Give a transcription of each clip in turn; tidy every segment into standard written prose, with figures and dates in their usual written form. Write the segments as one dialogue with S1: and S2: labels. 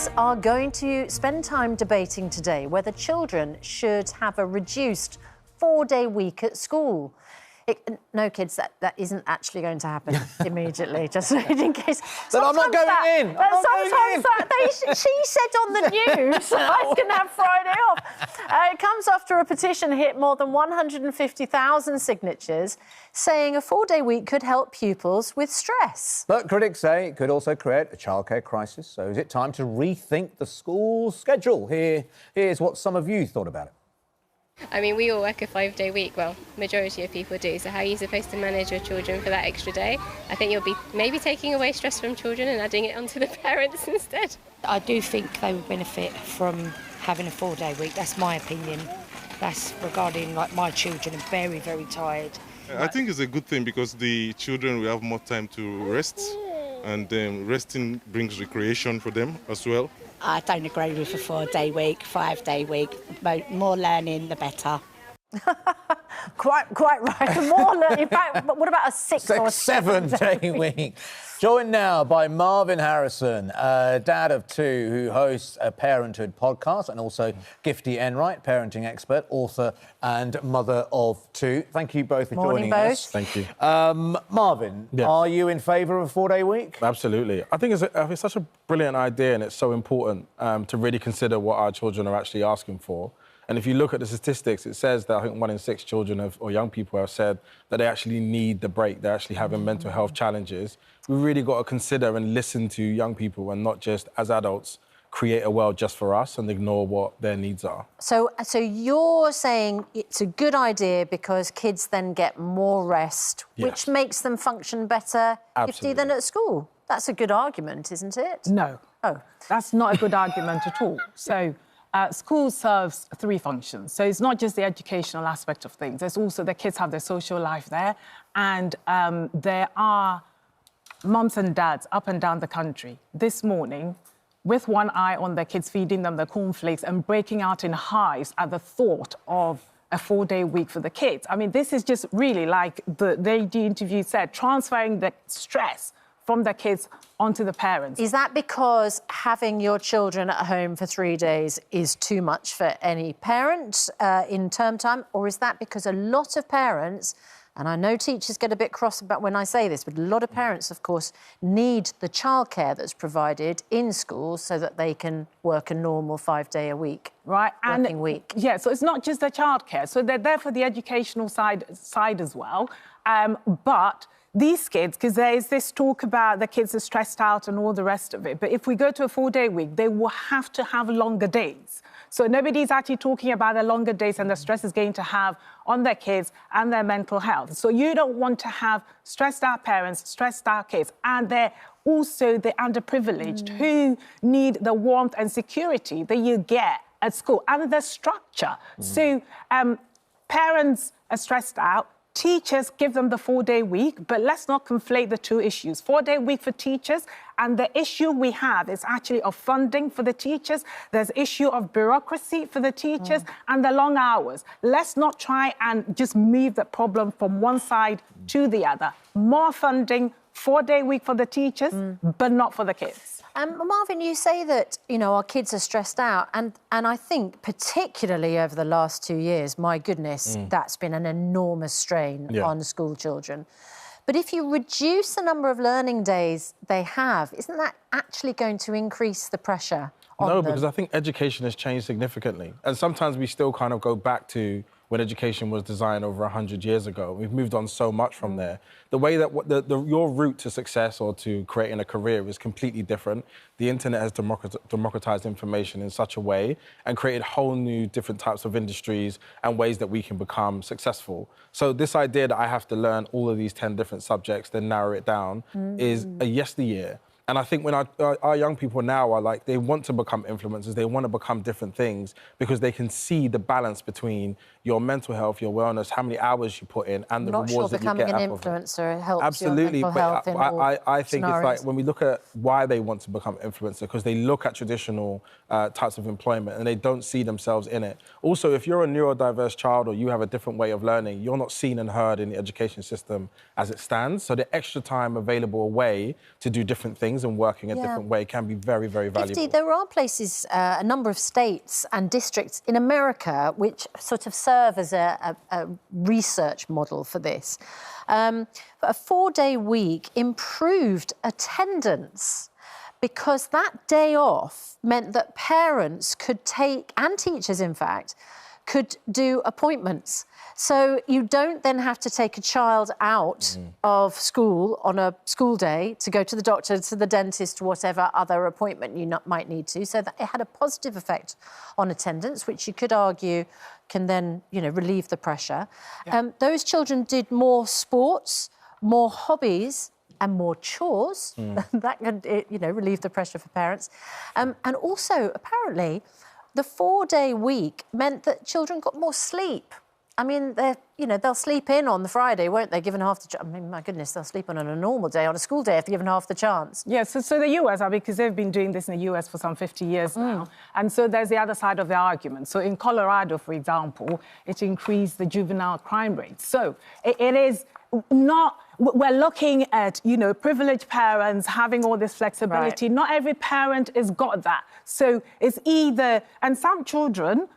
S1: Parents are going to spend time debating today whether children should have a reduced 4-day week at school. No, kids, that isn't actually going to happen immediately, just in case.
S2: But I'm not going in.
S1: She said on the news I was going to have Friday off. It comes after a petition hit more than 150,000 signatures saying a 4-day week could help pupils with stress.
S2: But critics say it could also create a childcare crisis. So is it time to rethink the school schedule? Here's what some of you thought about it.
S3: I mean, we all work a 5-day week. Well, majority of people do. So how are you supposed to manage your children for that extra day? I think you'll be maybe taking away stress from children and adding it onto the parents instead.
S4: I do think they would benefit from having a 4-day week. That's my opinion. That's regarding, like, my children are very, very tired.
S5: I think it's a good thing because the children will have more time to rest, and resting brings recreation for them as well.
S6: I don't agree with a 4-day week, 5-day week. More learning, the better.
S1: Quite right. More learning. But what about a 6 or
S2: 7-day week? Joined now by Marvin Harrison, dad of 2, who hosts a parenthood podcast, and also Gifty Enright, parenting expert, author and mother of 2. Thank you both for joining us.
S7: Thank you.
S2: Marvin, are you in favour of a 4-day week?
S7: Absolutely. I think it's such a brilliant idea, and it's so important to really consider what our children are actually asking for. And if you look at the statistics, it says that I think 1 in 6 children or young people have said that they actually need the break. They're actually having mental health challenges. We've really got to consider and listen to young people and not just, as adults, create a world just for us and ignore what their needs are.
S1: So you're saying it's a good idea because kids then get more rest, which makes them function better than at school. That's a good argument, isn't it?
S8: No.
S1: Oh.
S8: That's not a good argument at all. So school serves 3 functions. So it's not just the educational aspect of things. There's also the kids have their social life there. And there are mums and dads up and down the country this morning with one eye on their kids, feeding them the cornflakes and breaking out in hives at the thought of a 4-day week for the kids. I mean, this is just really, like the interview said, transferring the stress from the kids onto the parents. Is that because having your children at home for 3 days is too much for any parent in term time? Or is that because a lot of parents, and I know teachers get a bit cross about when I say this, but a lot of parents, of course, need the childcare that's provided in schools so that they can work a normal 5-day a week, working week. Yeah, so it's not just the childcare. So they're there for the educational side as well. But these kids, because there is this talk about the kids are stressed out and all the rest of it, but if we go to a 4-day week, they will have to have longer days. So nobody's actually talking about the longer days and the stress is going to have on their kids and their mental health. So you don't want to have stressed out parents, stressed out kids, and they're also the underprivileged who need the warmth and security that you get at school and the structure. So parents are stressed out. Teachers give them the 4-day week, but let's not conflate the 2 issues. 4-day week for teachers, and the issue we have is actually of funding for the teachers. There's issue of bureaucracy for the teachers and the long hours. Let's not try and just move the problem from one side to the other. More funding, 4-day week for the teachers, but not for the kids.
S1: Marvin, you say that, you know, our kids are stressed out, and I think particularly over the last 2 years, my goodness, that's been an enormous strain on school children. But if you reduce the number of learning days they have, isn't that actually going to increase the pressure on them?
S7: No, because I think education has changed significantly. And sometimes we still kind of go back to when education was designed over 100 years ago. We've moved on so much from there. The way that your route to success or to creating a career is completely different. The internet has democratized information in such a way and created whole new different types of industries and ways that we can become successful. So this idea that I have to learn all of these 10 different subjects, then narrow it down, is a yesteryear. And I think when our young people now are like, they want to become influencers, they want to become different things because they can see the balance between your mental health, your wellness, how many hours you put in, and the rewards that you get out of it.
S1: I'm not sure becoming an influencer helps
S7: Absolutely,
S1: your mental health in all
S7: I think
S1: scenarios.
S7: it's like when we look at why they want to become influencer, because they look at traditional types of employment and they don't see themselves in it. Also, if you're a neurodiverse child or you have a different way of learning, you're not seen and heard in the education system as it stands. So the extra time available away to do different things things and working a different way can be very, very valuable.
S1: Gifty, there are places, a number of states and districts in America which sort of serve as a research model for this. A 4-day week improved attendance because that day off meant that parents could take, and teachers in fact, could do appointments. So you don't then have to take a child out of school on a school day to go to the doctor, to the dentist, whatever other appointment you might need to. So that it had a positive effect on attendance, which you could argue can then, relieve the pressure. Yeah. Those children did more sports, more hobbies, and more chores. That could, relieve the pressure for parents. And also, apparently, the 4-day week meant that children got more sleep. I mean, they'll sleep in on the Friday, won't they, given half the... I mean, my goodness, they'll sleep on a normal day, on a school day, if they're given half the chance.
S8: Yeah, so the US, because they've been doing this in the US for some 50 years now, and so there's the other side of the argument. So in Colorado, for example, it increased the juvenile crime rate. So it is not... We're looking at, privileged parents having all this flexibility. Right. Not every parent has got that. So it's either... And some children,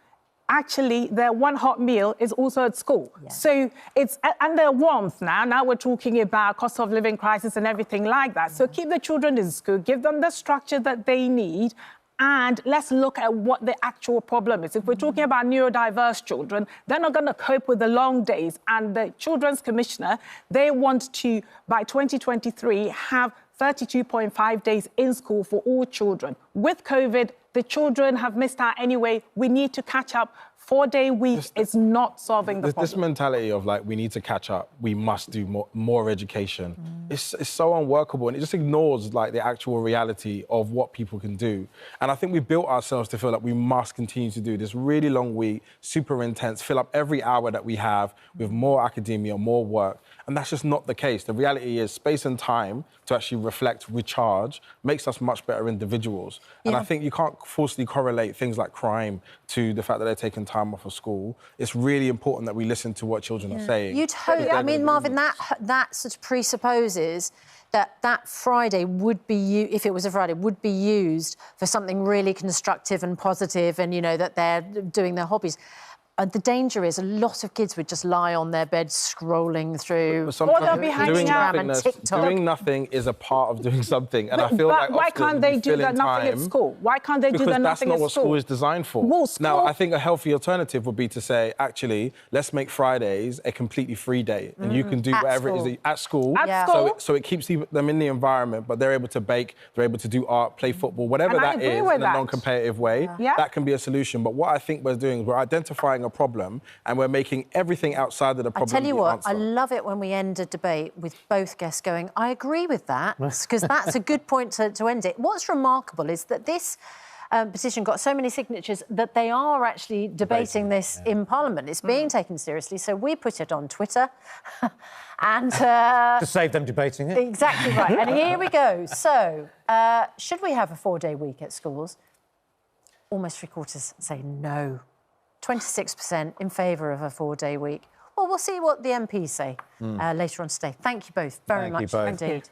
S8: actually, their one hot meal is also at school. Yeah. So it's... And their warmth now. Now we're talking about cost of living crisis and everything like that. So keep the children in school, give them the structure that they need, and let's look at what the actual problem is. If we're talking about neurodiverse children, they're not going to cope with the long days. And the Children's Commissioner, they want to, by 2023, have 32.5 days in school for all children. With COVID, the children have missed out anyway. We need to catch up. 4-day week is not solving the problem.
S7: This mentality of, we need to catch up, we must do more education, it's so unworkable, and it just ignores, the actual reality of what people can do. And I think we built ourselves to feel like we must continue to do this really long week, super intense, fill up every hour that we have with more academia, more work. And that's just not the case. The reality is space and time to actually reflect, recharge, makes us much better individuals. Yeah. And I think you can't falsely correlate things like crime to the fact that they're taking time off of school. It's really important that we listen to what children are saying.
S1: You'd hope, I mean, Marvin, that sort of presupposes that Friday would be, if it was a Friday, would be used for something really constructive and positive and, that they're doing their hobbies. The danger is a lot of kids would just lie on their bed scrolling through.
S8: Or they'll be hanging out
S1: and TikTok.
S7: Doing nothing is a part of doing something, and I feel like
S8: why can't they do that nothing at school? Why can't they do that nothing at school? Because that's not what school is designed for.
S7: Well, now, I think a healthy alternative would be to say, actually, let's make Fridays a completely free day, and you can do whatever it is at school. So it keeps them in the environment, but they're able to bake, they're able to do art, play football, whatever that is, in a non-competitive way. Yeah. That can be a solution. But what I think we're doing is we're identifying a problem, and we're making everything outside of the problem.
S1: I tell you what, I love it when we end a debate with both guests going, I agree with that, because that's a good point to end it. What's remarkable is that this petition got so many signatures that they are actually debating this in Parliament. It's being taken seriously, so we put it on Twitter. And
S2: to save them debating it.
S1: Exactly right. And here we go. So, should we have a 4-day week at schools? Almost 3/4 say no. 26% in favour of a 4-day week. Well, we'll see what the MPs say later on today. Thank you both very much indeed.